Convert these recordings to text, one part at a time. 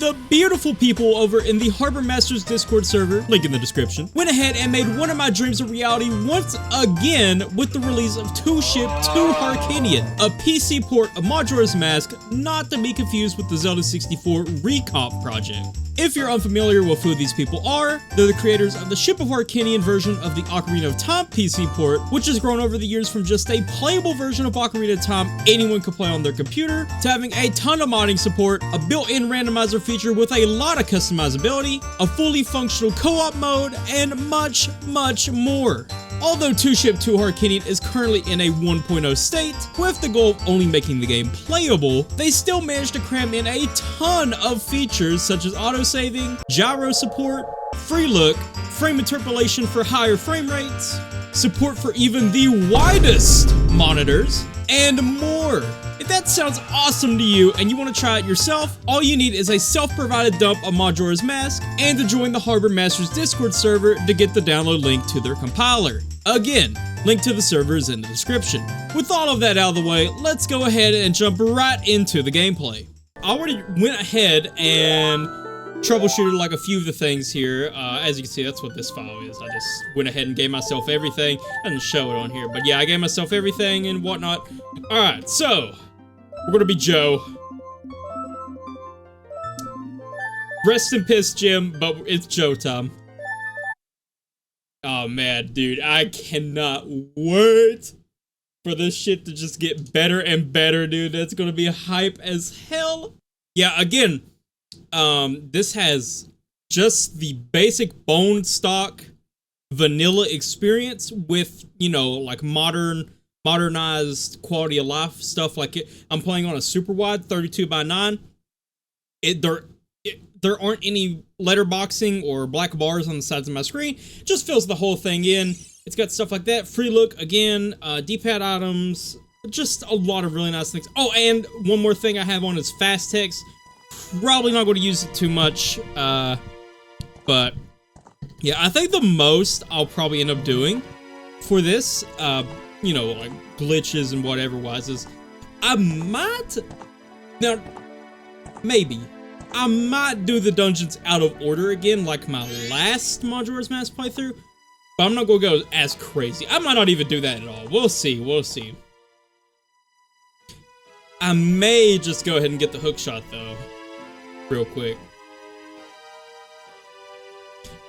the beautiful people over in the Harbor Masters Discord server, link in the description, went ahead and made one of my dreams a reality once again with the release of Two Ship 2 Harkinian, a PC port of Majora's Mask, not to be confused with the Zelda 64 recomp project. If you're unfamiliar with who these people are, they're the creators of the Ship of Harkinian version of the Ocarina of Time PC port, which has grown over the years from just a playable version of Ocarina of Time anyone could play on their computer, to having a ton of modding support, a built-in randomizer feature with a lot of customizability, a fully functional co-op mode, and much, much more. Although Two Ship 2 Harkinian is currently in a 1.0 state, with the goal of only making the game playable, they still managed to cram in a ton of features such as autosaving, gyro support, free look, frame interpolation for higher frame rates, support for even the widest monitors, and more. If that sounds awesome to you and you want to try it yourself, all you need is a self-provided dump of Majora's Mask and to join the Harbor Masters Discord server to get the download link to their compiler. Again, link to the server is in the description. With all of that out of the way, let's go ahead and jump right into the gameplay. I already went ahead and troubleshooted like a few of the things here. As you can see, that's what this file is. I just went ahead and gave myself everything. I didn't show it on here, but yeah, I gave myself everything and whatnot. Alright, so we're gonna be Joe. Rest in piss, Jim, but it's Joe time. Oh man, dude, I cannot wait for this shit to just get better and better, dude. That's gonna be hype as hell. Yeah, again, this has just the basic bone stock vanilla experience with, you know, like modernized quality of life stuff like it. I'm playing on a super wide 32:9. There aren't any letterboxing or black bars on the sides of my screen. Just fills the whole thing in. It's got stuff like that. Free look again, D-pad items, just a lot of really nice things. Oh, and one more thing I have on is fast text. Probably not going to use it too much, but yeah, I think the most I'll probably end up doing for this, you know, like glitches and whatever wise is, I might do the dungeons out of order again, like my last Majora's Mask playthrough, but I'm not going to go as crazy. I might not even do that at all. We'll see, we'll see. I may just go ahead and get the hook shot, though, real quick.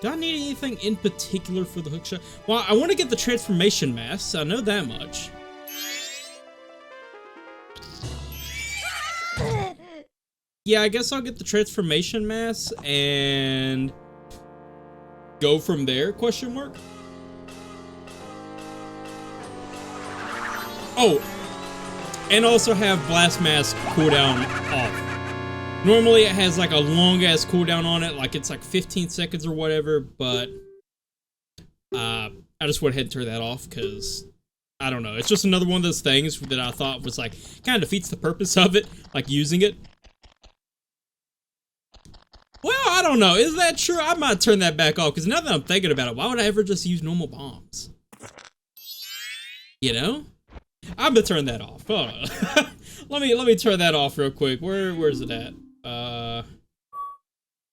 Do I need anything in particular for the hook shot? Well, I want to get the transformation mask, I know that much. Yeah, I guess I'll get the transformation mask and go from there, question mark? Oh, and also have blast mask cooldown off. Normally it has like a long ass cooldown on it, like it's like 15 seconds or whatever, but I just went ahead and turned that off because I don't know. It's just another one of those things that I thought was like kind of defeats the purpose of it, like using it. Well, I don't know. Is that true? I might turn that back off because now that I'm thinking about it, why would I ever just use normal bombs? You know? I'm gonna turn that off. Hold on. let me turn that off real quick. Where's it at?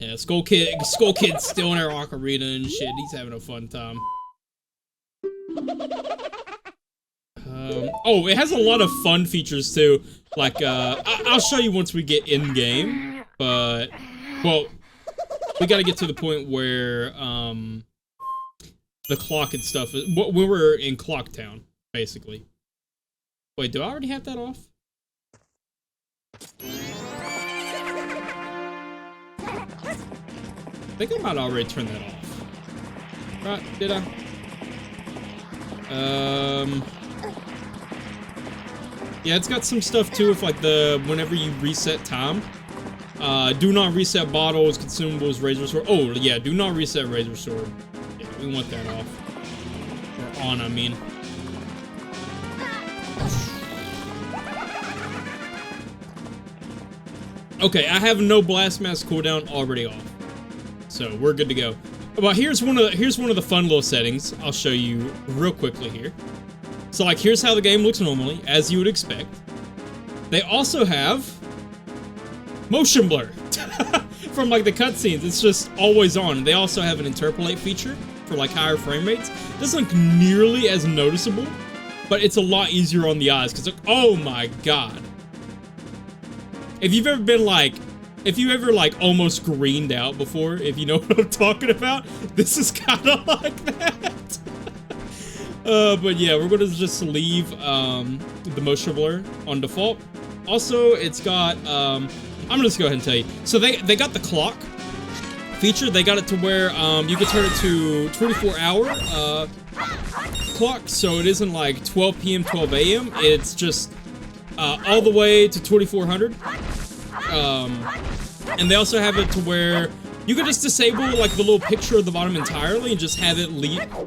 Yeah, Skull Kid's still in our ocarina and shit. He's having a fun time. Oh, it has a lot of fun features too. Like, I'll show you once we get in game. But, well, we gotta get to the point where the clock and stuff. When we're in Clock Town, basically. Wait, do I already have that off? I think I might already turn that off. Right, did I? Yeah, it's got some stuff too with like whenever you reset time. Do not reset bottles, consumables, razor sword. Oh, yeah, do not reset razor sword. Yeah, we want that off. Or on, I mean. Okay, I have no blast mask cooldown already off, so we're good to go. But here's one of the fun little settings I'll show you real quickly here. So like here's how the game looks normally, as you would expect. They also have motion blur from like the cutscenes, it's just always on. They also have an interpolate feature for like higher frame rates. It doesn't look nearly as noticeable, but it's a lot easier on the eyes because oh my god. If you've ever been like, if you ever like almost greened out before, if you know what I'm talking about, this is kind of like that. But yeah, we're gonna just leave the motion blur on default. Also, it's got, I'm gonna just go ahead and tell you. So they got the clock feature. They got it to where you can turn it to 24-hour clock, so it isn't like 12 p.m., 12 a.m. It's just all the way to 2400. And they also have it to where you can just disable like the little picture at the bottom entirely and just have it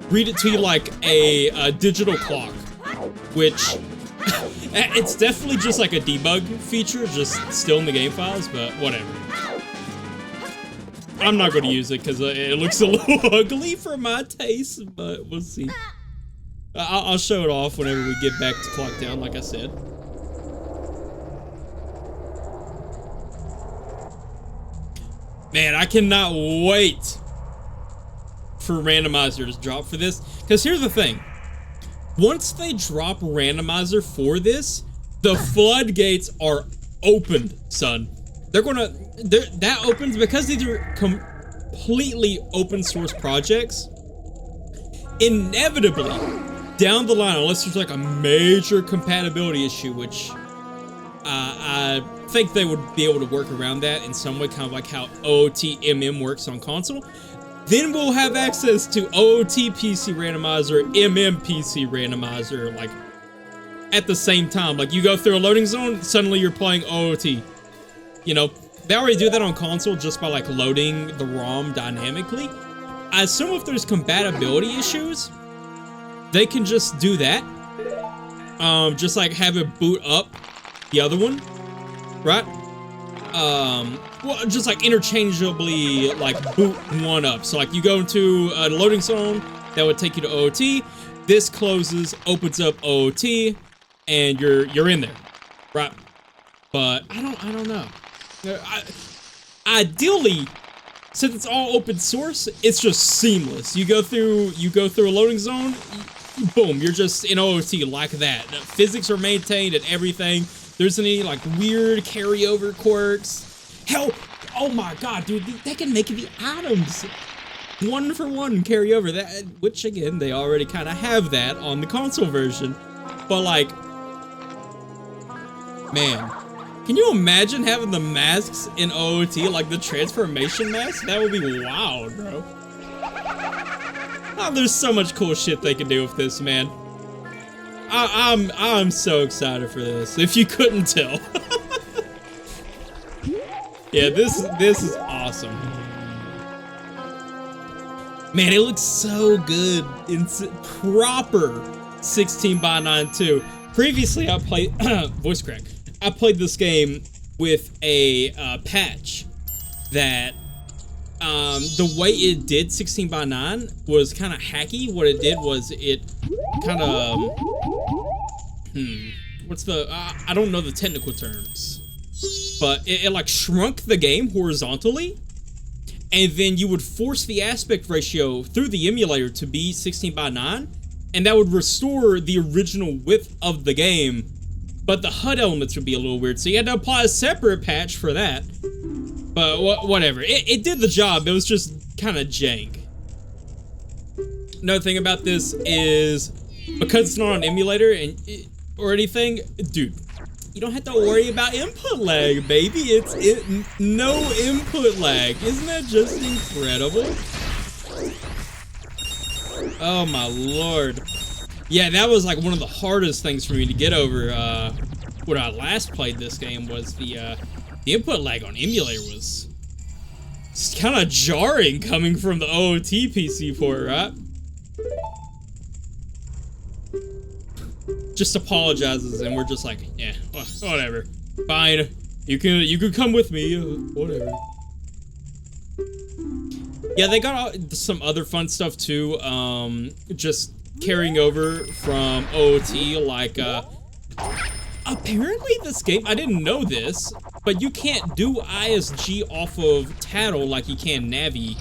read it to you like a digital clock, which it's definitely just like a debug feature, just still in the game files, but whatever. I'm not going to use it because it looks a little ugly for my taste, but we'll see. I'll show it off whenever we get back to clock down, like I said. Man, I cannot wait for randomizer to drop for this. Because here's the thing. Once they drop randomizer for this, the floodgates are opened, son. That opens because these are completely open source projects. Inevitably, down the line, unless there's like a major compatibility issue, which I think they would be able to work around that in some way, kind of like how OOT-MM works on console. Then we'll have access to OOT-PC randomizer, MM-PC randomizer, like, at the same time. Like, you go through a loading zone, suddenly you're playing OOT. You know, they already do that on console just by, like, loading the ROM dynamically. I assume if there's compatibility issues, they can just do that. Just, like, have it boot up the other one, right? Well, just like interchangeably like boot one up. So like you go into a loading zone that would take you to OOT. This closes, opens up OOT, and you're in there, right? But I don't know. Ideally, since it's all open source, it's just seamless. You go through a loading zone, boom, you're just in OOT like that. The physics are maintained and everything. There's any like weird carryover quirks. Hell, oh my god, dude, they can make the items 1-for-1 carry over that, which again, they already kind of have that on the console version. But like, man, can you imagine having the masks in OOT, like the transformation mask? That would be wild, bro. Oh, there's so much cool shit they can do with this, man. I'm so excited for this, if you couldn't tell. Yeah, this is awesome. Man, it looks so good. It's proper 16:9 too. Previously, I played voice crack. I played this game with a patch that the way it did 16:9 was kind of hacky. What it did was it kind of what's the I don't know the technical terms. But it like shrunk the game horizontally, and then you would force the aspect ratio through the emulator to be 16:9, and that would restore the original width of the game, but the HUD elements would be a little weird, so you had to apply a separate patch for that. But whatever, it did the job, it was just kind of jank. Another thing about this is, because it's not on emulator or anything, dude, you don't have to worry about input lag, baby. It's no input lag. Isn't that just incredible? Oh my lord. Yeah, that was like one of the hardest things for me to get over when I last played this game, was the input lag on emulator was kind of jarring coming from the OOT PC port, right? Just apologizes, and we're just like, yeah, whatever, fine. You can come with me, whatever. Yeah, they got some other fun stuff too. Just carrying over from OOT, like apparently this game, I didn't know this, but you can't do ISG off of Tattle like you can Navi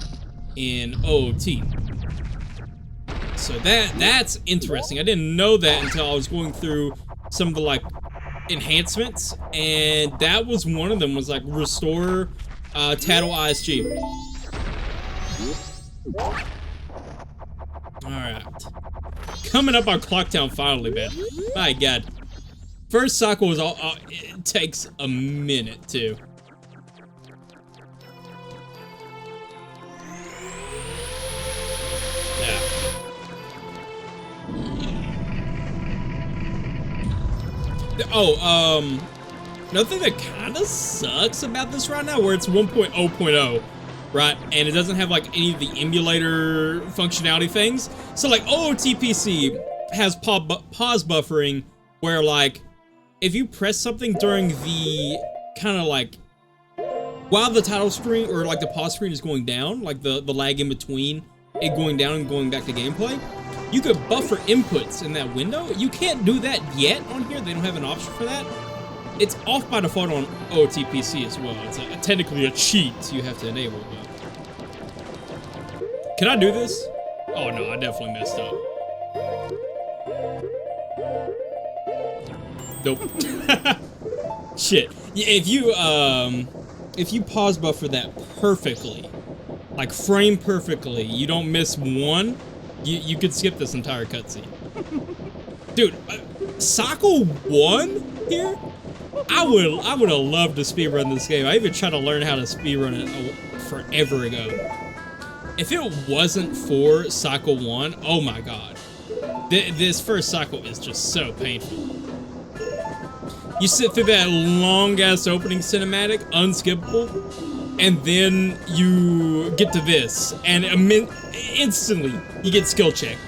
in OOT. So that's interesting. I didn't know that until I was going through some of the like enhancements, and that was one of them, was like restore Tattle ISG. Alright. Coming up on Clocktown finally, man. My god. First cycle was all, it takes a minute too. Yeah. Oh, another thing that kind of sucks about this right now, where it's 1.0.0, right, and it doesn't have like any of the emulator functionality things. So like OOTPC has pause buffering, where like if you press something during the kind of like while the title screen or like the pause screen is going down, like the lag in between it going down and going back to gameplay, you could buffer inputs in that window. You can't do that yet on here. They don't have an option for that. It's off by default on OOTPC as well. It's technically a cheat you have to enable. But can I do this? Oh no, I definitely messed up. Nope. Shit. Yeah, if you pause buffer that perfectly, like frame perfectly, you don't miss one, you could skip this entire cutscene. Dude, Cycle 1 here? I would have loved to speedrun this game. I even tried to learn how to speedrun it forever ago. If it wasn't for Cycle 1, oh my god. This first cycle is just so painful. You sit through that long-ass opening cinematic, unskippable, and then you get to this, and instantly you get skill checked.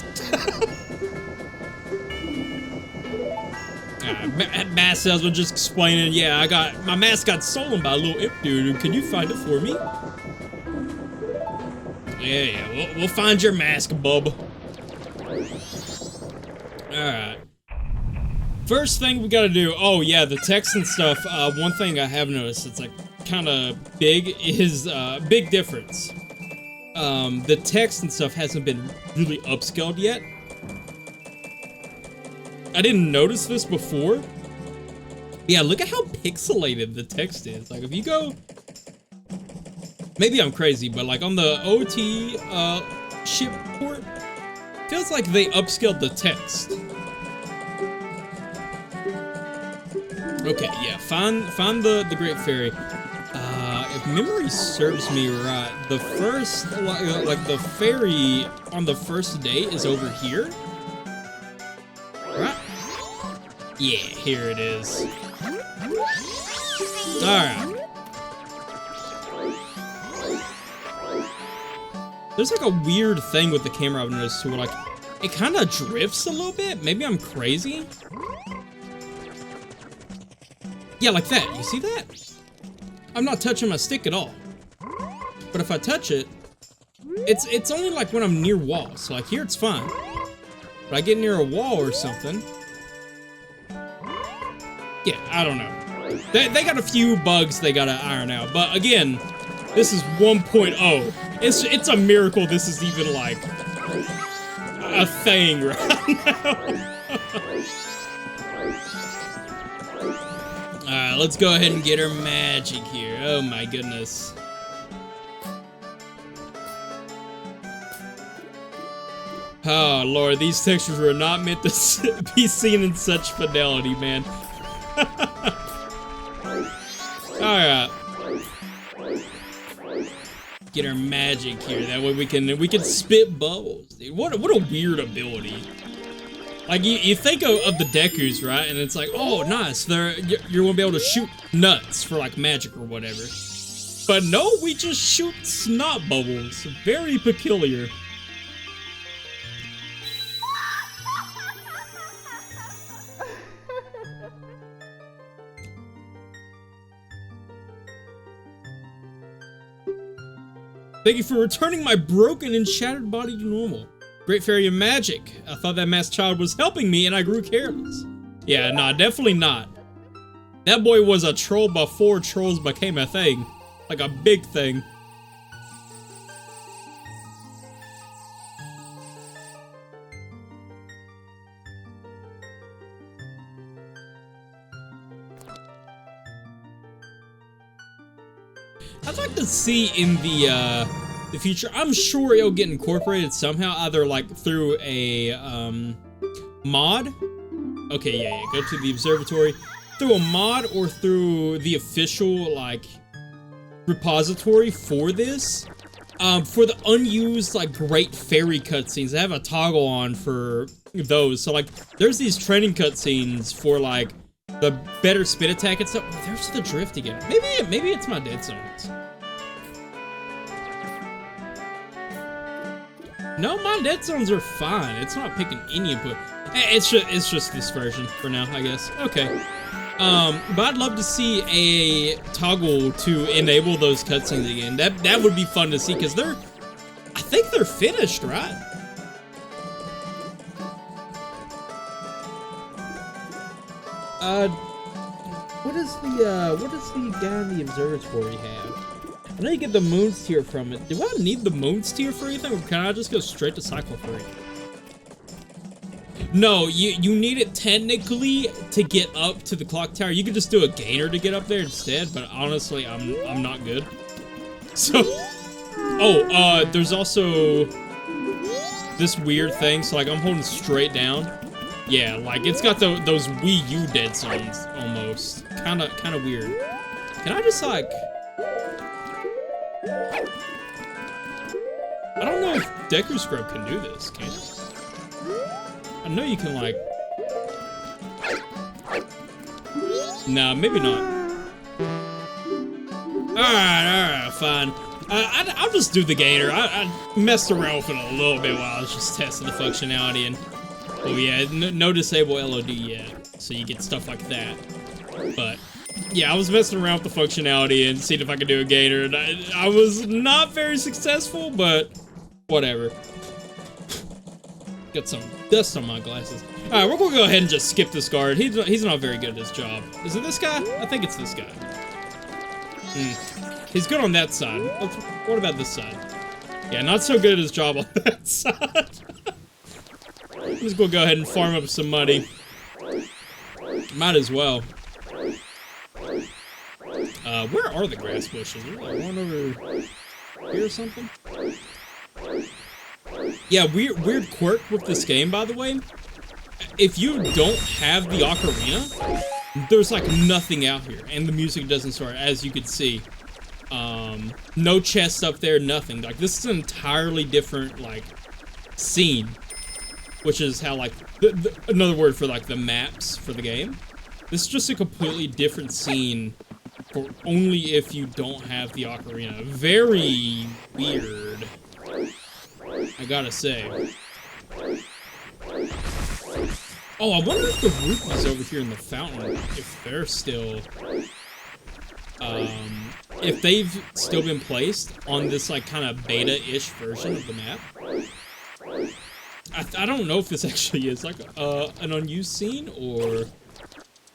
Mass salesman just explaining, yeah, my mask got stolen by a little imp dude. Can you find it for me? Yeah, we'll find your mask, bub. Alright. First thing we gotta do, oh yeah, the text and stuff. One thing I have noticed, it's like kind of big, is big difference. The text and stuff hasn't been really upscaled yet. I didn't notice this before. Yeah, look at how pixelated the text is. Like if you go, maybe I'm crazy, but like on the OT ship port, feels like they upscaled the text. Okay, yeah, find the Great Fairy. If memory serves me right, the first, like the ferry on the first day is over here. Right? Yeah, here it is. Alright. There's like a weird thing with the camera I've noticed too, where like, it kind of drifts a little bit. Maybe I'm crazy. Yeah, like that. You see that? I'm not touching my stick at all. But if I touch it, it's only like when I'm near walls. So like here it's fine. But I get near a wall or something. Yeah, I don't know. They got a few bugs they gotta iron out. But again, this is 1.0. It's a miracle this is even like a thing right now. Alright, let's go ahead and get her magic here. Oh my goodness. Oh lord, these textures were not meant to be seen in such fidelity, man. Alright. Get our magic here. That way we can spit bubbles. Dude, what a weird ability. Like you think of the Dekus, right? And it's like, oh nice, you're gonna be able to shoot nuts for like magic or whatever. But no, we just shoot snot bubbles. Very peculiar. Thank you for returning my broken and shattered body to normal. Great Fairy of Magic. I thought that masked child was helping me and I grew careless. Yeah, nah, definitely not. That boy was a troll before trolls became a thing. Like a big thing. I'd like to see in the future, I'm sure it'll get incorporated somehow, either like through a mod. Okay, yeah, go to the observatory. Through a mod or through the official like repository for this. For the unused like great fairy cutscenes, they have a toggle on for those. So like there's these training cutscenes for like the better spin attack and stuff. Oh, there's the drift again. Maybe it's my dead zones. No, my dead zones are fine. It's not picking any input. It's just this version for now, I guess. Okay. But I'd love to see a toggle to enable those cutscenes again. That would be fun to see because I think they're finished, right? What does the guy in the observatory have? I know you get the moon's tear from it. Do I need the moon's tear for anything, or can I just go straight to Cycle 3? No, you need it technically to get up to the clock tower. You could just do a gainer to get up there instead, but honestly, I'm not good. So, there's also this weird thing. So like I'm holding straight down. Yeah, like it's got those Wii U dead zones almost. Kind of weird. Can I just like? I don't know if Deku Scrub can do this, can you? I know you can, like... Nah, maybe not. Alright, fine. I'll just do the gator. I messed around with it a little bit while I was just testing the functionality, and... Oh yeah, no disable LOD yet, so you get stuff like that. But... yeah, I was messing around with the functionality and seeing if I could do a gator, and I was not very successful, but... whatever. Got some dust on my glasses. Alright, we're gonna go ahead and just skip this guard. He's not very good at his job. Is it this guy? I think it's this guy. He's good on that side. What about this side? Yeah, not so good at his job on that side. I'm just gonna go ahead and farm up some money. Might as well. Where are the grass bushes? Is there like one over here or something? Yeah, weird quirk with this game, by the way. If you don't have the ocarina, there's like nothing out here, and the music doesn't start, as you can see. No chest up there, nothing. Like this is an entirely different like scene, which is how like another word for like the maps for the game. This is just a completely different scene for only if you don't have the ocarina. Very weird, I gotta say. Oh, I wonder if the rupees over here in the fountain, if they're still, if they've still been placed on this like kind of beta-ish version of the map. I don't know if this actually is like an unused scene, or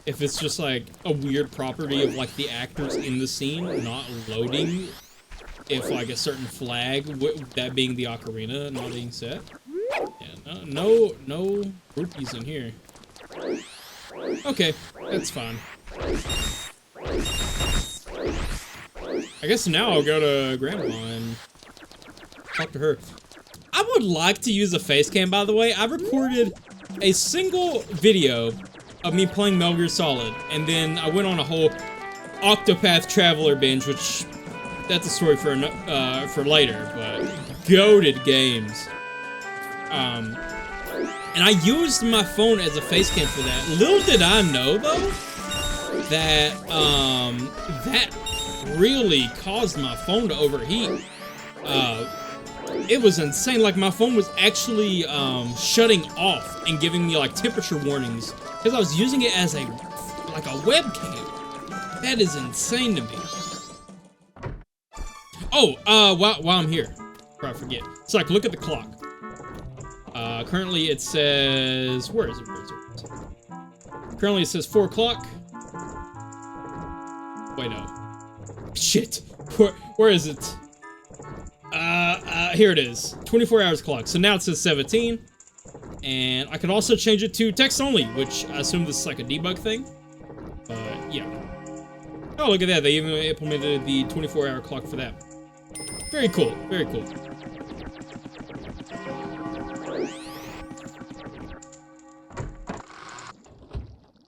if it's just like a weird property of like the actors in the scene not loading if like a certain flag, that being the ocarina, not being set. Yeah, no rupees in here. Okay, that's fine. I guess now I'll go to Grandma and talk to her. I would like to use a face cam, by the way. I recorded a single video of me playing Metal Gear Solid, and then I went on a whole Octopath Traveler binge, which that's a story for later, but goated games. And I used my phone as a face cam for that. Little did I know, though, that that really caused my phone to overheat. It was insane. Like, my phone was actually shutting off and giving me like temperature warnings because I was using it as a webcam. That is insane to me. Oh, while I'm here, before I forget. So like, look at the clock. Currently it says, where is it? Currently it says 4 o'clock. Wait, no. Shit. Where is it? Here it is. 24 hours clock. So now it says 17. And I could also change it to text only, which I assume this is like a debug thing. Yeah. Oh, look at that. They even implemented the 24-hour clock for that. Very cool. Very cool.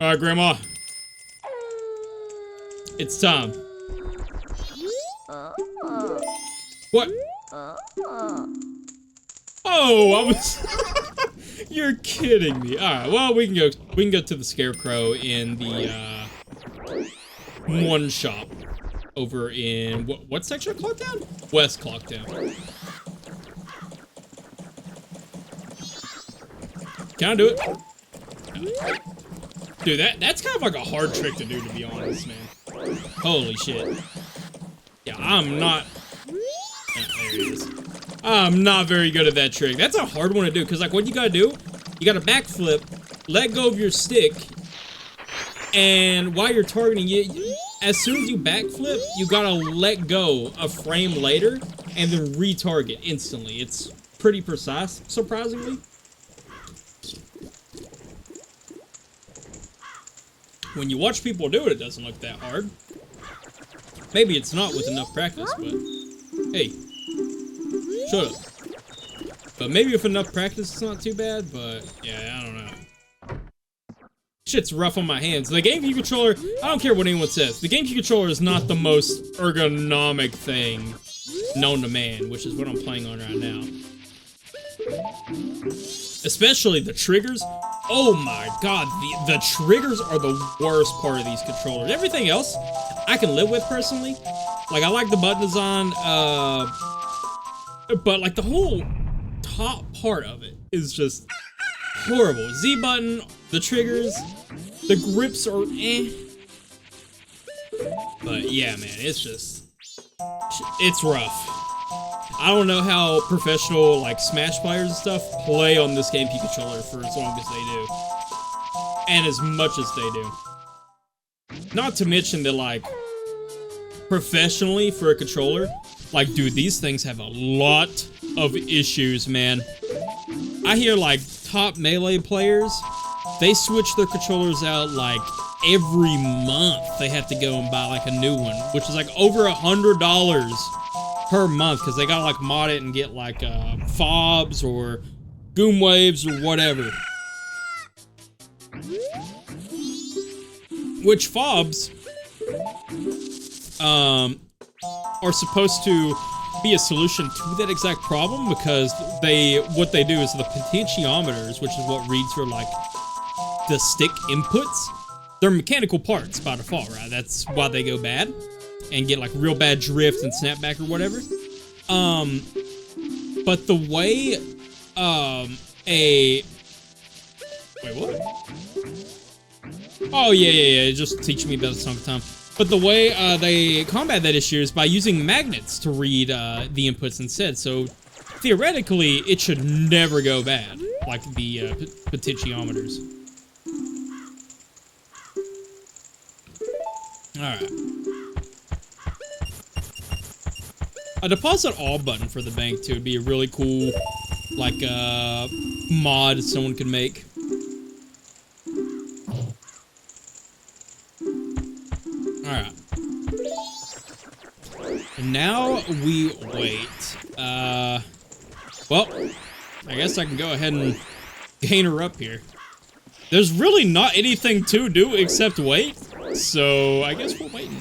Alright, Grandma. It's time. What? Oh, I was... You're kidding me. Alright, well, we can go to the Scarecrow in the, one shop. Over in... What section of Clocktown? West Clocktown. Can I do it? Dude, that's kind of like a hard trick to do, to be honest, man. Holy shit. Yeah, I'm not... there he is. I'm not very good at that trick. That's a hard one to do, because, like, what you gotta do, you gotta backflip, let go of your stick, and while you're targeting it, as soon as you backflip, you gotta let go a frame later, and then retarget instantly. It's pretty precise, surprisingly. When you watch people do it, it doesn't look that hard. Maybe it's not with enough practice, but... Hey. Shut up. But maybe with enough practice, it's not too bad, but... Yeah, I don't know. Shit's rough on my hands. The GameCube controller, I don't care what anyone says, the GameCube controller is not the most ergonomic thing known to man, which is what I'm playing on right now. Especially the triggers. Oh my god, the triggers are the worst part of these controllers. Everything else, I can live with personally. Like, I like the button design, but like the whole top part of it is just horrible. Z button, the triggers, the grips are eh. But yeah, man, it's just, it's rough. I don't know how professional, like, Smash players and stuff play on this GameCube controller for as long as they do. And as much as they do. Not to mention that, like, professionally for a controller, like, dude, these things have a lot of issues, man. I hear, like, top Melee players, they switch their controllers out, like, every month. They have to go and buy, like, a new one, which is, like, over $100 per month, because they gotta, like, mod it and get, like, fobs or goom waves or whatever. Which fobs are supposed to be a solution to that exact problem, because what they do is the potentiometers, which is what reads for, like, the stick inputs, they're mechanical parts by default, right? That's why they go bad and get, like, real bad drift and snapback or whatever. But the way, wait, what? Oh, yeah, just teach me about the song time. But the way, they combat that issue is by using magnets to read, the inputs instead. So, theoretically, it should never go bad, like the, potentiometers. Alright. A deposit all button for the bank, too, would be a really cool, like, mod someone could make. Alright. And now we wait. Well, I guess I can go ahead and gain her up here. There's really not anything to do except wait, so I guess we're waiting.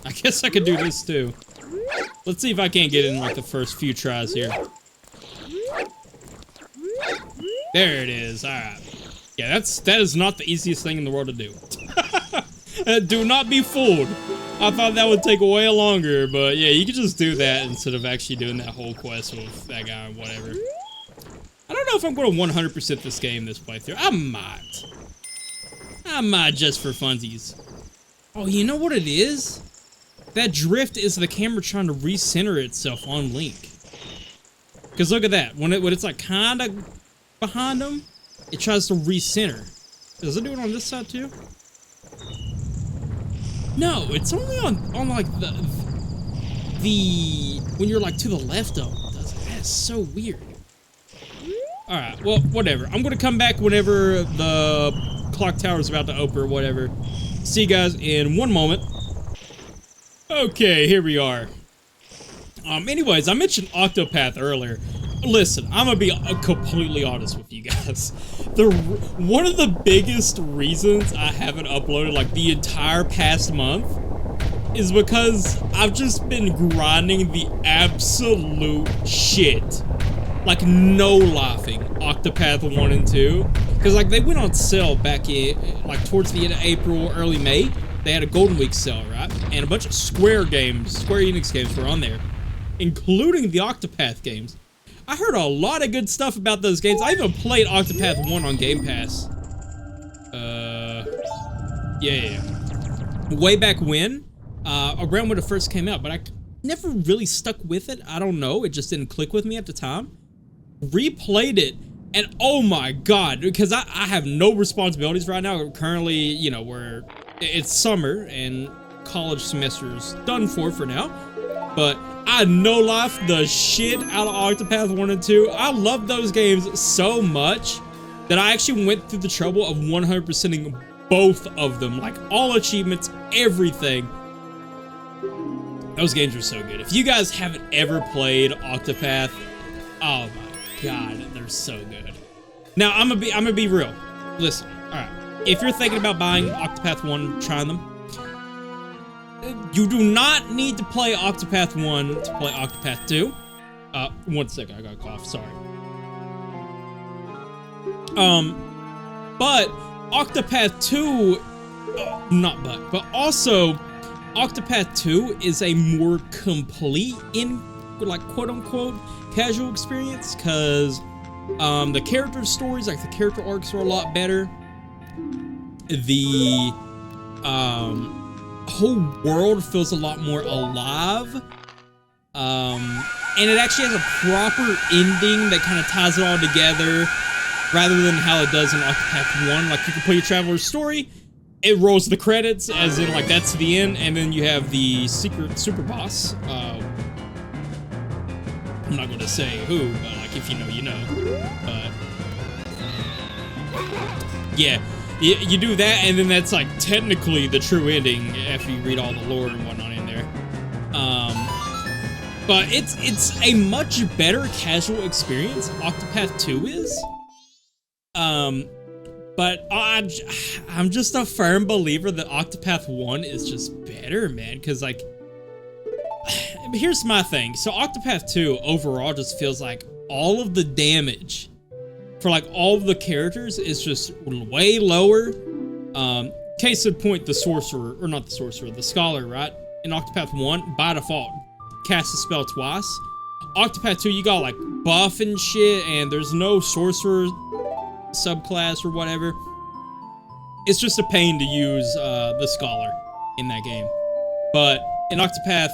I guess I could do this too. Let's see if I can't get in like the first few tries here. There it is. Alright. Yeah, that is not the easiest thing in the world to do. Do not be fooled. I thought that would take way longer, but yeah, you could just do that instead of actually doing that whole quest with that guy or whatever. I don't know if I'm going to 100% this game this playthrough. I might just for funsies. Oh, you know what it is? That drift is the camera trying to recenter itself on Link. Because look at that. When it's like kind of behind him, it tries to recenter. Does it do it on this side too? No, it's only on like the when you're like to the left of them. That's so weird. All right, well, whatever. I'm gonna come back whenever the clock tower is about to open or whatever. See you guys in one moment. Okay, here we are. Anyways, I mentioned Octopath earlier. Listen, I'm gonna be completely honest with you guys. One of the biggest reasons I haven't uploaded like the entire past month is because I've just been grinding the absolute shit. Like, no laughing, Octopath 1 and 2. Because, like, they went on sale back in, like, towards the end of April, early May. They had a Golden Week sale, right? And a bunch of Square Enix games were on there, including the Octopath games. I heard a lot of good stuff about those games. I even played Octopath 1 on Game Pass. Yeah. Way back when, around when it first came out, but I never really stuck with it. I don't know, it just didn't click with me at the time. Replayed it, and oh my god, because I have no responsibilities right now. Currently, you know, it's summer and college semester's done for now, but I no life the shit out of Octopath 1 and 2. I love those games so much that I actually went through the trouble of 100%ing both of them, like all achievements, everything. Those games are so good. If you guys haven't ever played Octopath, oh my god, they're so good. Now, I'm gonna be real. Listen, alright. If you're thinking about buying Octopath 1, trying them, you do not need to play Octopath 1 to play Octopath 2. One second, I got a cough, sorry. But Octopath 2, but also Octopath 2 is a more complete like quote-unquote casual experience, because the character stories, like the character arcs, are a lot better. The whole world feels a lot more alive, and it actually has a proper ending that kind of ties it all together, rather than how it does in Octopath 1. Like, you can play your traveler's story, it rolls the credits, as in, like, that's the end, and then you have the secret super boss. I'm not going to say who, but, like, if you know, you know. But yeah, you do that, and then that's, like, technically the true ending after you read all the lore and whatnot in there. But it's a much better casual experience, Octopath 2 is. But I'm just a firm believer that Octopath 1 is just better, man, because, like, here's my thing. So Octopath 2 overall just feels like all of the damage for, like, all of the characters is just way lower. Case in point, the sorcerer, or not the sorcerer, the scholar, right? In Octopath 1, by default, cast a spell twice. Octopath 2, you got, like, buff and shit, and there's no sorcerer subclass or whatever. It's just a pain to use the scholar in that game. But in Octopath,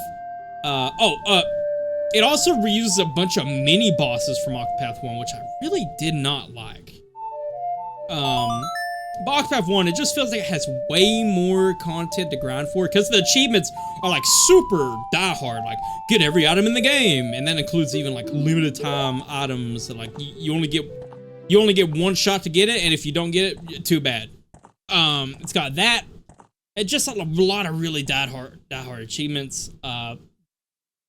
it also reuses a bunch of mini bosses from Octopath 1, which I really did not like. But Octopath 1, it just feels like it has way more content to grind for, because the achievements are, like, super diehard, like, get every item in the game, and that includes even, like, limited time items that, like, you only get one shot to get it, and if you don't get it, too bad. It's got that. It's just a lot of really diehard achievements.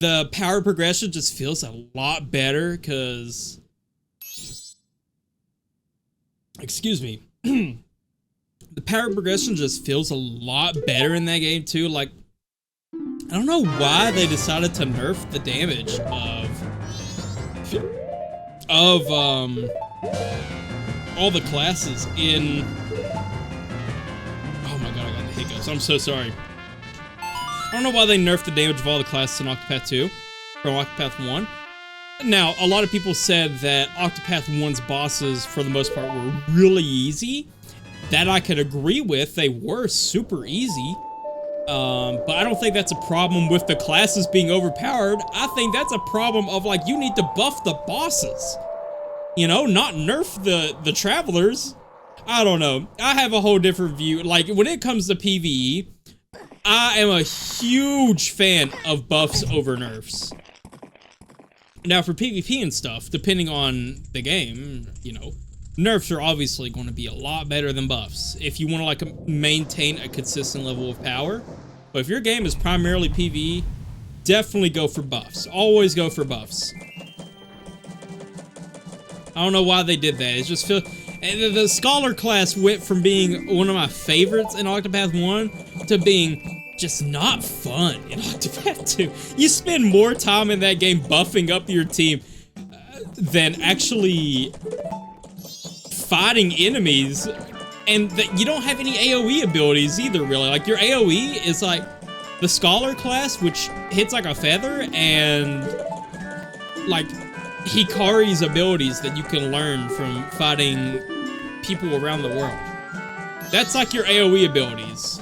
The power progression just feels a lot better, because, excuse me, the power progression just feels a lot better in that game too. Like, I don't know why they decided to nerf the damage of all the classes in. Oh my god, I got the hiccups. I'm so sorry. I don't know why they nerfed the damage of all the classes in Octopath 2 from Octopath 1. Now, a lot of people said that Octopath 1's bosses, for the most part, were really easy. That I could agree with. They were super easy. But I don't think that's a problem with the classes being overpowered. I think that's a problem of, like, you need to buff the bosses. You know, not nerf the travelers. I don't know. I have a whole different view. Like, when it comes to PvE, I am a huge fan of buffs over nerfs. Now, for PvP and stuff, depending on the game, you know, nerfs are obviously going to be a lot better than buffs if you want to, like, maintain a consistent level of power. But if your game is primarily PvE, definitely go for buffs. Always go for buffs. I don't know why they did that. It just feels... The Scholar class went from being one of my favorites in Octopath 1 to being just not fun in Octopath 2. You spend more time in that game buffing up your team than actually fighting enemies, and that you don't have any AoE abilities either, really. Like, your AoE is like the Scholar class, which hits like a feather, and like Hikari's abilities that you can learn from fighting people around the world. That's like your AoE abilities.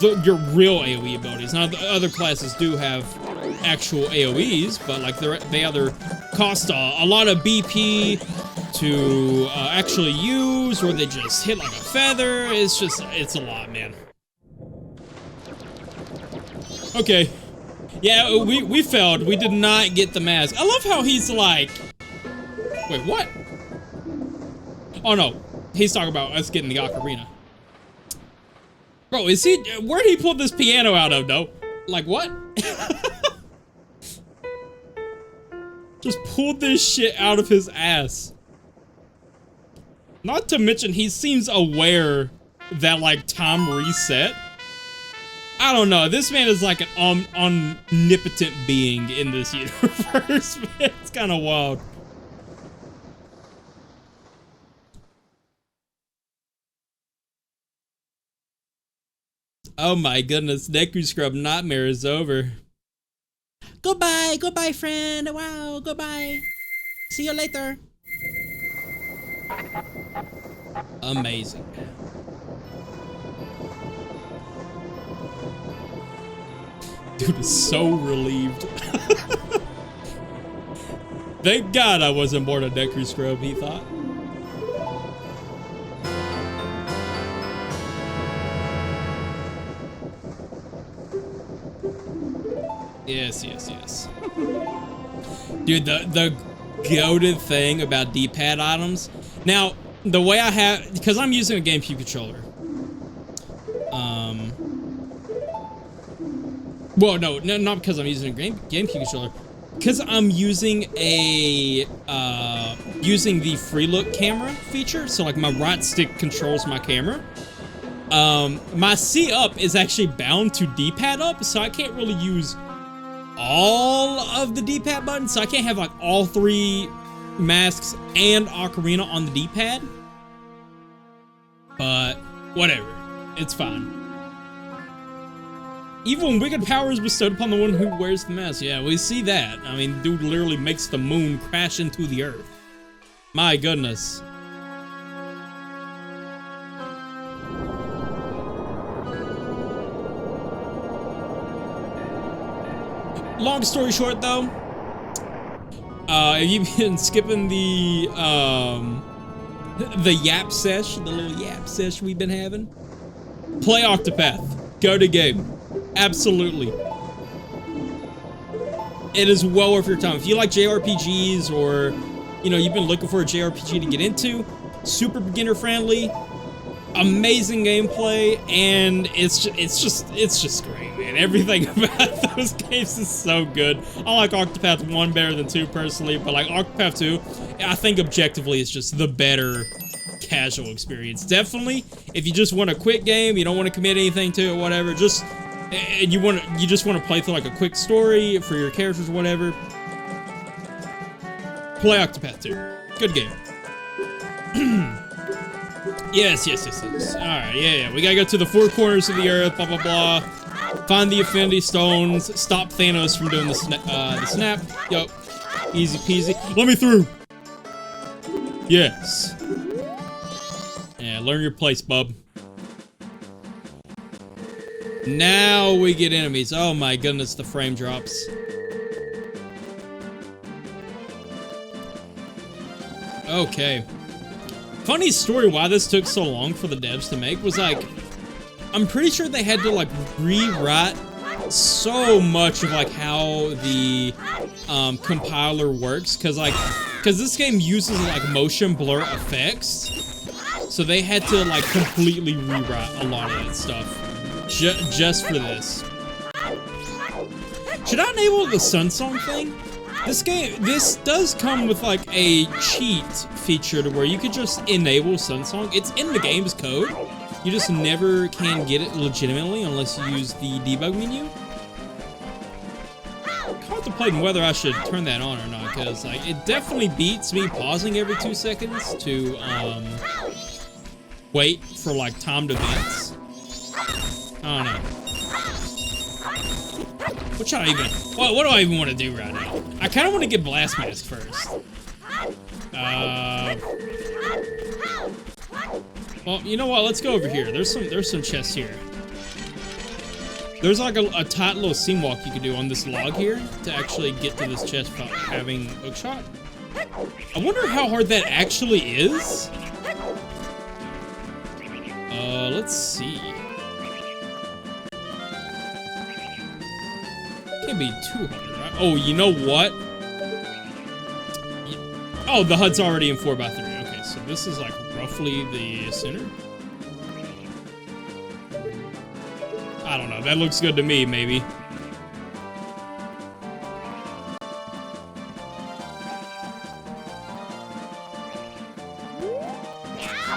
Your real AoE abilities. Now, the other classes do have actual AoEs, but like they either cost a lot of BP to actually use, or they just hit like a feather. It's a lot, man. Okay. Yeah, we failed. We did not get the mask. I love how he's like... Wait, what? Oh, no. He's talking about us getting the ocarina. Bro, is he... Where'd he pull this piano out of, though? Like, what? Just pulled this shit out of his ass. Not to mention, he seems aware that, like, time reset. I don't know. This man is like an omnipotent being in this universe. It's kind of wild. Oh my goodness, Deku Scrub Nightmare is over. Goodbye, goodbye, friend. Wow, goodbye. See you later. Amazing. Dude is so relieved. Thank God I wasn't born a Deku Scrub, he thought. Yes, yes, yes. Dude, the goated thing about D-pad items. Now, the way I have, because I'm using a GameCube controller. Well, no, not because I'm using a GameCube controller. Because I'm using a, using the free look camera feature. So like my right stick controls my camera. My C up is actually bound to D-pad up. So I can't really use all of the D-pad buttons. So I can't have like all three masks and ocarina on the D-pad. But whatever, it's fine. Even when wicked power is bestowed upon the one who wears the mask. Yeah, we see that. I mean, dude literally makes the moon crash into the earth. My goodness. Long story short, though, if you've been skipping the yap sesh, the little yap sesh we've been having, play Octopath. Go to game. Absolutely. It is well worth your time. If you like JRPGs, or, you know, you've been looking for a JRPG to get into, super beginner friendly, amazing gameplay, and it's just great, man. Everything about those games is so good. I like Octopath 1 better than 2 personally, but like Octopath 2, I think objectively it's just the better casual experience. Definitely, if you just want a quick game, you don't want to commit anything to it, whatever, just and you just want to play through like a quick story for your characters or whatever, play Octopath 2. Good game. Yes. Alright, yeah. We gotta go to the 4 corners of the earth, blah, blah, blah. Find the Infinity Stones. Stop Thanos from doing the snap. Yup. Easy peasy. Let me through! Yes. Yeah, learn your place, bub. Now we get enemies. Oh my goodness, the frame drops. Okay. Funny story why this took so long for the devs to make was like, I'm pretty sure they had to like rewrite so much of like how the compiler works, because this game uses like motion blur effects, so they had to like completely rewrite a lot of that stuff just for this. Should I enable the Sun Song thing? This does come with like a cheat feature to where you could just enable Sun Song. It's in the game's code. You just never can get it legitimately unless you use the debug menu. Contemplating whether I should turn that on or not, because like it definitely beats me pausing every 2 seconds to wait for like timed events. I don't know. What do I even want to do right now? I kind of want to get Blast Mask first. Well, you know what? Let's go over here. There's some chests here. There's like a tight little seam walk you can do on this log here to actually get to this chest without having hookshot. I wonder how hard that actually is. Let's see. Can't be too hard, right? Oh, you know what? Oh, the HUD's already in 4x3. Okay, so this is like roughly the center. I don't know. That looks good to me, maybe.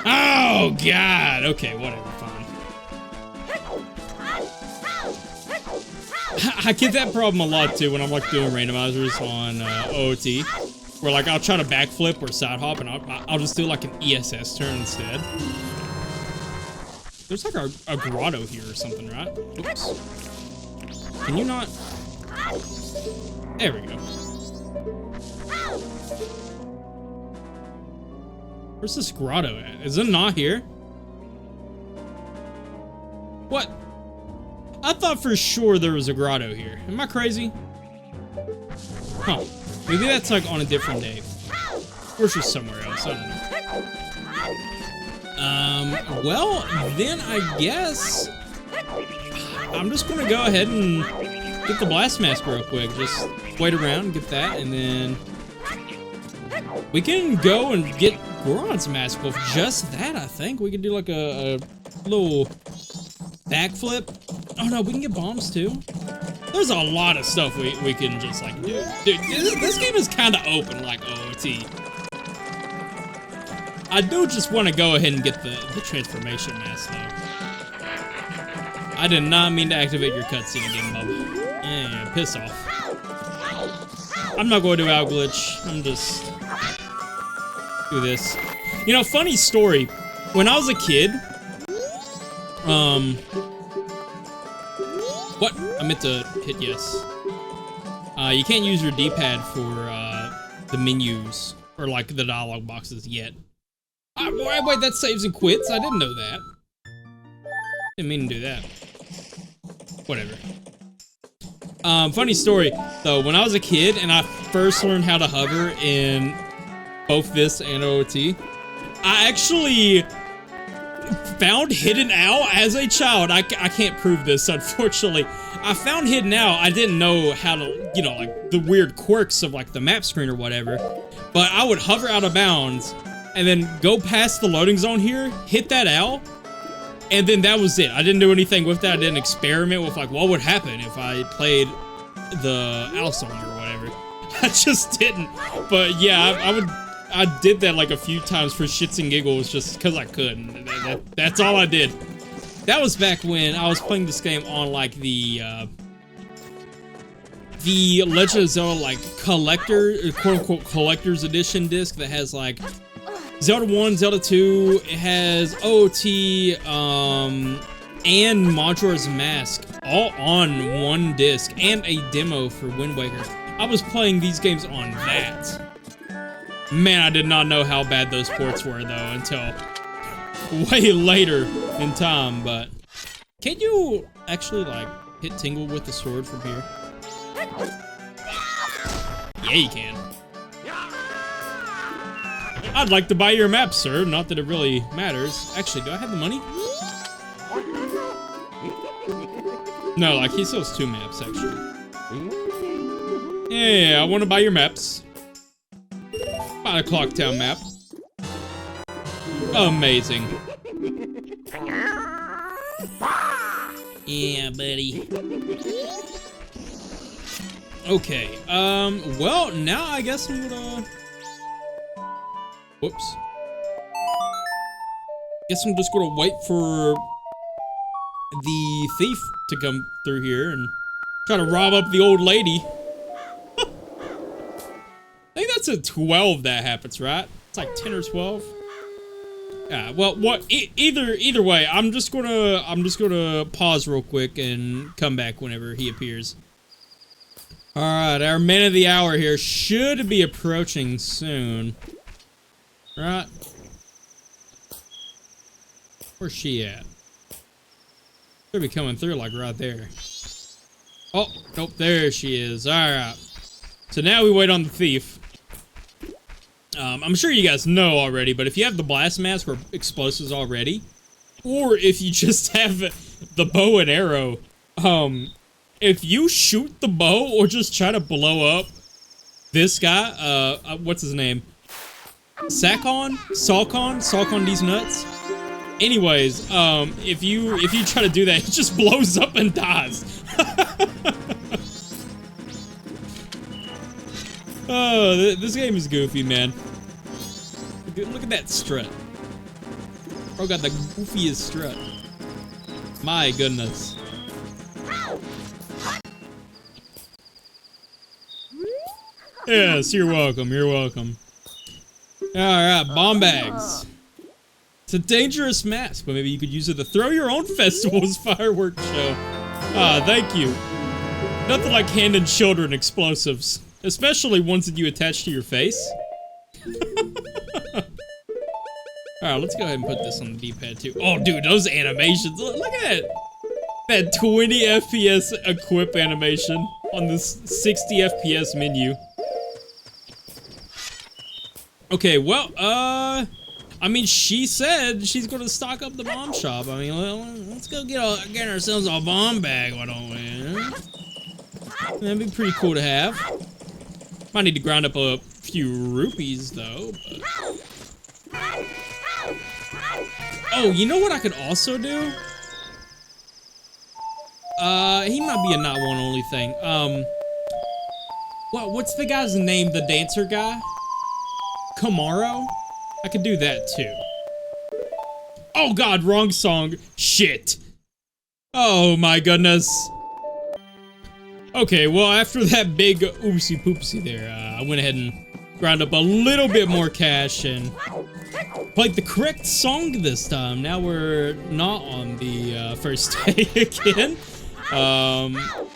Oh, God. Okay, whatever. Fine. I get that problem a lot, too, when I'm, like, doing randomizers on OOT. Where, like, I'll try to backflip or side hop, and I'll just do, like, an ESS turn instead. There's like a grotto here or something, right? Oops. Can you not? There we go. Where's this grotto at? Is it not here? What? I thought for sure there was a grotto here. Am I crazy? Huh. Maybe that's like on a different day. Or just somewhere else. I don't know. Well, then I guess I'm just gonna go ahead and get the Blast Mask real quick. Just wait around, get that, and then we can go and get Goron's mask with just that, I think. We can do like a little backflip. Oh no, we can get bombs too. There's a lot of stuff we can just like do. Dude, this game is kind of open like OOT. I do just want to go ahead and get the transformation mask, though. I did not mean to activate your cutscene again, bub. Yeah, piss off. I'm not going to out glitch. I'm just do this. You know, funny story. When I was a kid, what? I meant to hit yes. You can't use your D-pad for the menus or like the dialogue boxes yet. Wait, that saves and quits? I didn't know that. Didn't mean to do that. Whatever. Funny story, though. When I was a kid and I first learned how to hover in both this and OOT, I actually found Hidden Owl as a child. I can't prove this, unfortunately. I found Hidden Owl. I didn't know how to, you know, like the weird quirks of like the map screen or whatever. But I would hover out of bounds and then go past the loading zone here, hit that owl, and then that was it. I didn't do anything with that. I didn't experiment with like what would happen if I played the owl song or whatever. I just didn't. But yeah, I did that like a few times for shits and giggles just because I could. That's all I did. That was back when I was playing this game on like the Legend of Zelda like collector, quote unquote collector's edition disc that has like Zelda 1, Zelda 2, it has OOT, and Majora's Mask all on one disc, and a demo for Wind Waker. I was playing these games on that. Man, I did not know how bad those ports were, though, until way later in time, but... Can you actually, like, hit Tingle with the sword from here? Yeah, you can. I'd like to buy your map, sir. Not that it really matters. Actually, do I have the money? No, like, he sells 2 maps, actually. Yeah, I want to buy your maps. Buy a Clocktown map. Amazing. Yeah, buddy. Okay, well, now I guess I'm gonna... Whoops. Guess I'm just gonna wait for the thief to come through here and try to rob up the old lady. I think that's at 12 that happens, right? It's like 10 or 12. Yeah, well, either way, I'm just gonna pause real quick and come back whenever he appears. All right, our man of the hour here should be approaching soon. Right? Where's she at? Should be coming through like right there. Oh, nope, there she is. All right. So now we wait on the thief. I'm sure you guys know already, but if you have the blast mask or explosives already, or if you just have the bow and arrow, if you shoot the bow or just try to blow up this guy, what's his name? Salcon these nuts. Anyways, if you try to do that, it just blows up and dies. Oh, this game is goofy, man. Look at that strut. Bro got the goofiest strut. My goodness. Yes, you're welcome, you're welcome. Alright, bomb bags. It's a dangerous mask, but maybe you could use it to throw your own festival's fireworks show. Ah, thank you. Nothing like handing children explosives. Especially ones that you attach to your face. Alright, let's go ahead and put this on the D-pad too. Oh, dude, those animations. Look at that. That 20 FPS equip animation on this 60 FPS menu. Okay, well, I mean, she said she's gonna stock up the bomb shop. I mean, well, let's go get ourselves a bomb bag, why don't we? That'd be pretty cool to have. Might need to grind up a few rupees, though. But... Oh, you know what I could also do? He might be a not one only thing. What's the guy's name? The dancer guy? Kamaro? I could do that too. Oh god, wrong song. Shit. Oh my goodness. Okay, well after that big oopsie poopsie there, I went ahead and ground up a little bit more cash and played the correct song this time. Now we're not on the first day again.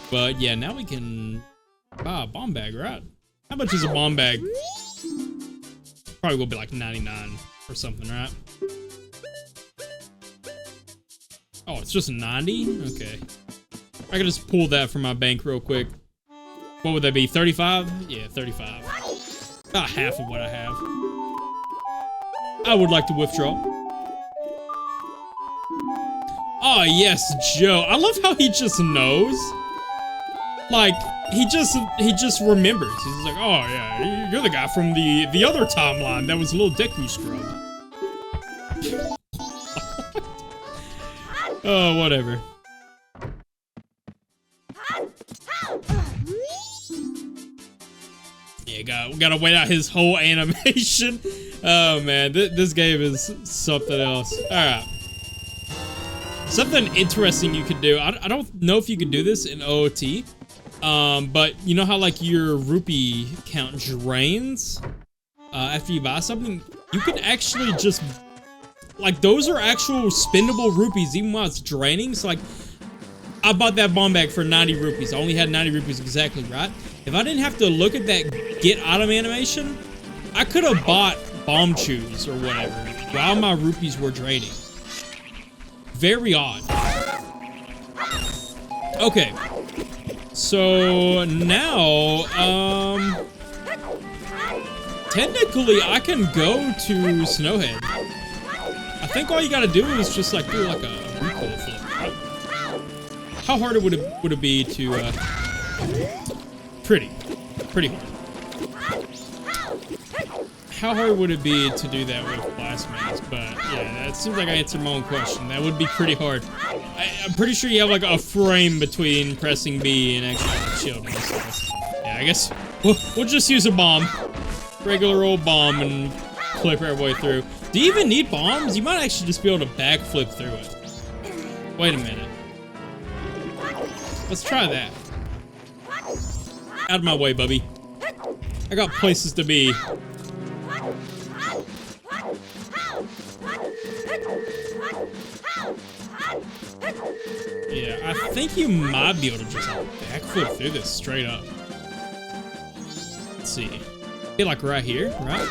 But yeah, now we can buy a bomb bag, right? How much is a bomb bag? Probably will be like 99 or something, right? Oh, it's just 90? Okay. I can just pull that from my bank real quick. What would that be, 35? Yeah, 35. About half of what I have. I would like to withdraw. Oh, yes, Joe. I love how he just knows. Like, he just remembers. He's like, oh, yeah, you're the guy from the other timeline that was a little Deku scrub. Oh, whatever. Yeah, gotta wait out his whole animation. Oh, man, this game is something else. All right. Something interesting you could do. I don't know if you could do this in OOT. But you know how like your rupee count drains after you buy something? You can actually just, like, those are actual spendable rupees even while it's draining. So like, I bought that bomb bag for 90 rupees. I only had 90 rupees exactly, right? If I didn't have to look at that get item animation, I could have bought bomb chews or whatever while my rupees were draining. Very odd. Okay. So now, technically, I can go to Snowhead. I think all you gotta do is just like do like a recoil flip. How hard would it be to pretty hard. How hard would it be to do that with blast mask? But yeah, that seems like I answered my own question. That would be pretty hard. I'm pretty sure you have like a frame between pressing B and actually shielding. So, yeah, I guess we'll just use a bomb, regular old bomb, and clip our way through. Do you even need bombs? You might actually just be able to backflip through it. Wait a minute. Let's try that. Out of my way, Bubby. I got places to be. Yeah, I think you might be able to just backflip through this straight up. Let's see. Get like right here, right?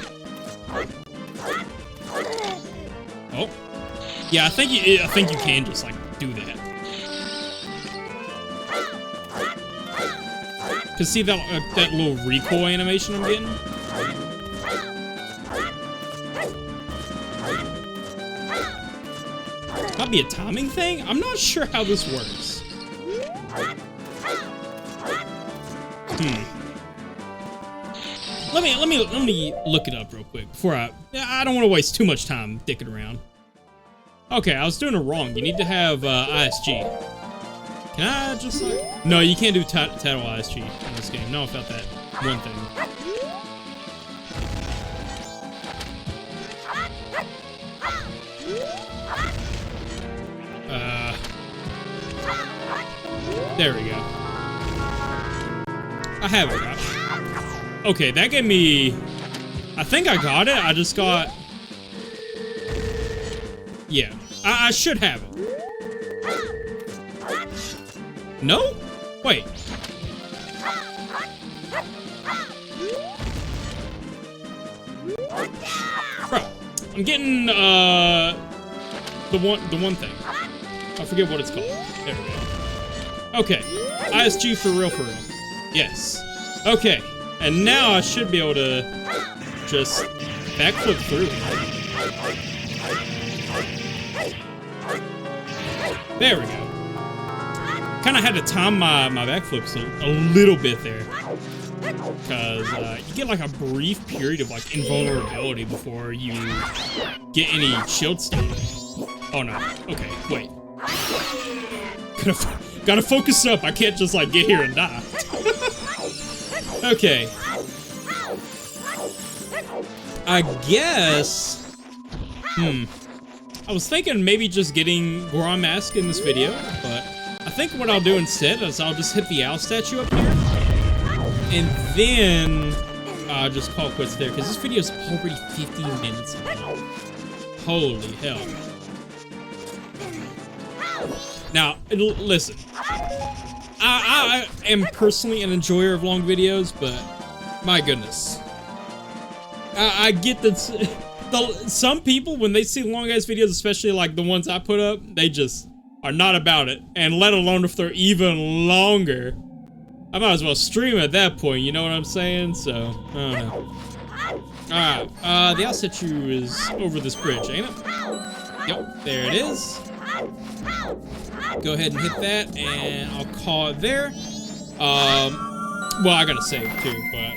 Oh, yeah. I think you can just like do that. Cause see that little recoil animation I'm getting. Might be a timing thing? I'm not sure how this works. Let me look it up real quick before I don't want to waste too much time dicking around. Okay, I was doing it wrong. You need to have ISG. Can I just like... No, you can't do title ISG in this game. No, about that one thing. There we go. I have it, right? Okay, that gave me... I think I got it. I just got... Yeah, I should have it. No? Wait. Bro, I'm getting the one thing. I forget what it's called. There we go. Okay, ISG for real. Yes. Okay, and now I should be able to just backflip through. There we go. Kind of had to time my backflips a little bit there, because you get like a brief period of like invulnerability before you get any shield stuff. Oh no. Okay, wait. Gotta focus up. I can't just like get here and die. Okay. I guess. I was thinking maybe just getting Goron mask in this video, but I think what I'll do instead is I'll just hit the owl statue up here, and then just call quits there, because this video is already 15 minutes long. Holy hell. Now, listen, I am personally an enjoyer of long videos, but my goodness. I get that some people, when they see long-ass videos, especially like the ones I put up, they just are not about it. And let alone if they're even longer. I might as well stream at that point, you know what I'm saying? So, I don't know. Alright, the owl statue is over this bridge, ain't it? Yep, there it is. Go ahead and hit that, and I'll call it there. Well, I gotta save too, but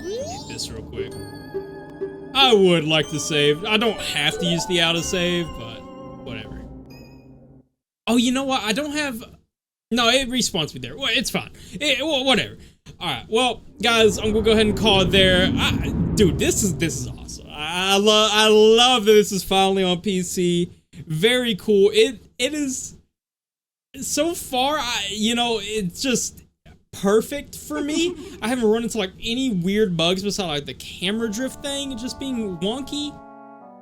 hit this real quick. I would like to save. I don't have to use the auto save, but whatever. Oh, you know what? I don't have. No, it respawns me there. Well, it's fine. Well, whatever. All right. Well, guys, I'm gonna go ahead and call it there. Dude, this is awesome. I love that this is finally on PC. Very cool. It is so far. You know, it's just perfect for me. I haven't run into like any weird bugs besides like the camera drift thing just being wonky.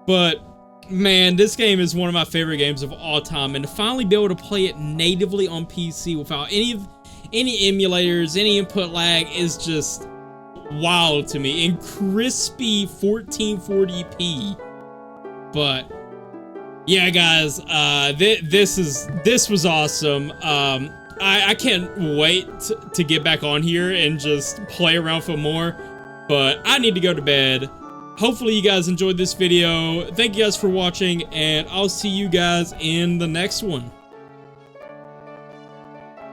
But man, this game is one of my favorite games of all time, and to finally be able to play it natively on PC without any emulators, any input lag is just wild to me. In crispy 1440p. But yeah, guys, this was awesome. I can't wait to get back on here and just play around for more. But I need to go to bed. Hopefully you guys enjoyed this video. Thank you guys for watching, and I'll see you guys in the next one.